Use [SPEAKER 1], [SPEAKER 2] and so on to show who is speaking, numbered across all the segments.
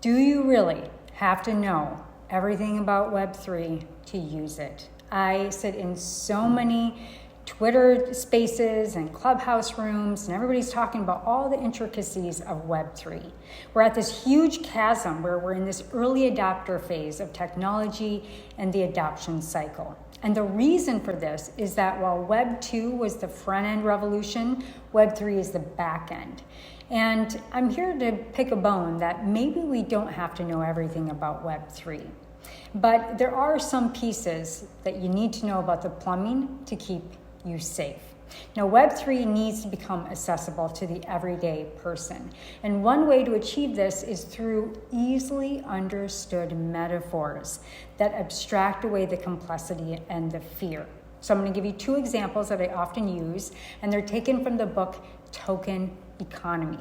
[SPEAKER 1] Do you really have to know everything about Web3 to use it? I sit in so many Twitter spaces and clubhouse rooms, and everybody's talking about all the intricacies of Web3. We're at this huge chasm where we're in this early adopter phase of technology and the adoption cycle. And the reason for this is that while Web 2 was the front-end revolution, Web 3 is the back-end. And I'm here to pick a bone that maybe we don't have to know everything about Web 3. But there are some pieces that you need to know about the plumbing to keep you safe. Now, Web 3 needs to become accessible to the everyday person. And one way to achieve this is through easily understood metaphors that abstract away the complexity and the fear. So I'm going to give you two examples that I often use, and they're taken from the book Token Economy.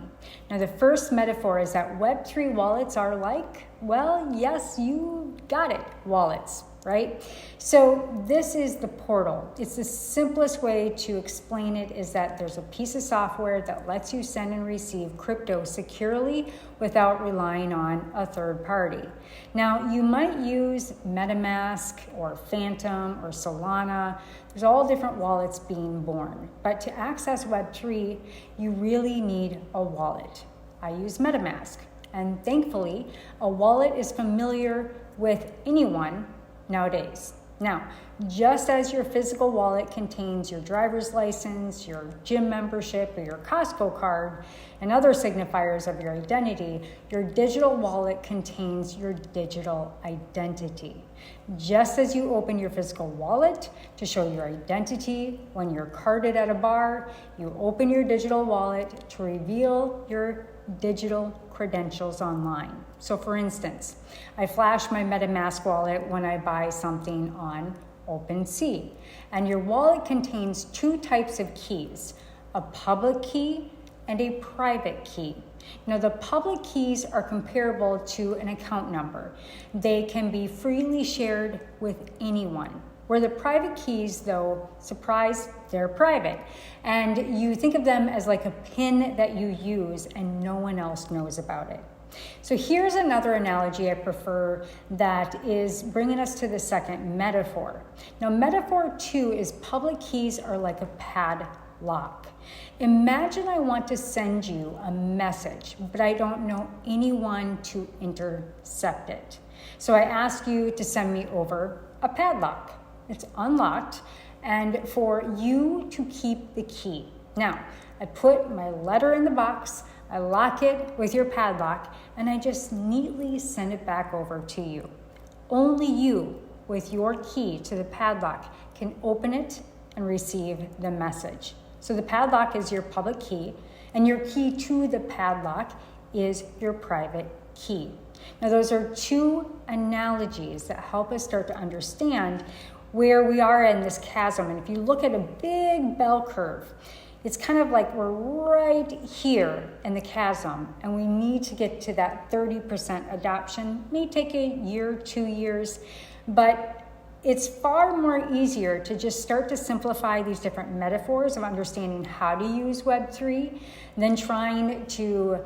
[SPEAKER 1] Now, the first metaphor is that Web3 wallets are like, well, yes, you got it, wallets, right? So this is the portal. It's the simplest way to explain it is that there's a piece of software that lets you send and receive crypto securely without relying on a third party. Now, you might use MetaMask or Phantom or Solana. There's all different wallets being born. But to access Web3, you really need a wallet. I use MetaMask. And thankfully, a wallet is familiar with anyone nowadays. Now, just as your physical wallet contains your driver's license, your gym membership, or your Costco card, and other signifiers of your identity, your digital wallet contains your digital identity. Just as you open your physical wallet to show your identity when you're carded at a bar, you open your digital wallet to reveal your digital credentials online. So for instance, I flash my MetaMask wallet when I buy something on OpenSea. And your wallet contains two types of keys, a public key and a private key. Now, the public keys are comparable to an account number. They can be freely shared with anyone. Where the private keys, though, surprise, they're private. And you think of them as like a pin that you use and no one else knows about it. So here's another analogy I prefer that is bringing us to the second metaphor. Now, metaphor 2 is public keys are like a padlock. Imagine I want to send you a message, but I don't know anyone to intercept it. So I ask you to send me over a padlock. It's unlocked, and for you to keep the key. Now, I put my letter in the box, I lock it with your padlock, and I just neatly send it back over to you. Only you, with your key to the padlock, can open it and receive the message. So the padlock is your public key, and your key to the padlock is your private key. Now, those are two analogies that help us start to understand where we are in this chasm. And if you look at a big bell curve, it's kind of like we're right here in the chasm, and we need to get to that 30% adoption. It may take a year, 2 years, but it's far more easier to just start to simplify these different metaphors of understanding how to use Web3 than trying to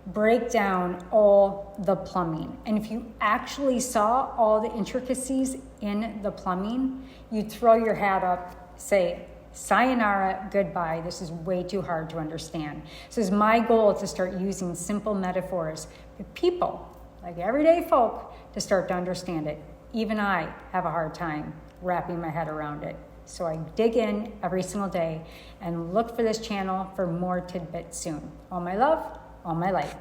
[SPEAKER 1] break down all the plumbing. And if you actually saw all the intricacies in the plumbing, you'd throw your hat up, say, sayonara, goodbye, this is way too hard to understand. So it's my goal to start using simple metaphors for people, like everyday folk, to start to understand it. Even I have a hard time wrapping my head around it. So I dig in every single day and look for this channel for more tidbits soon. All my love, all my light.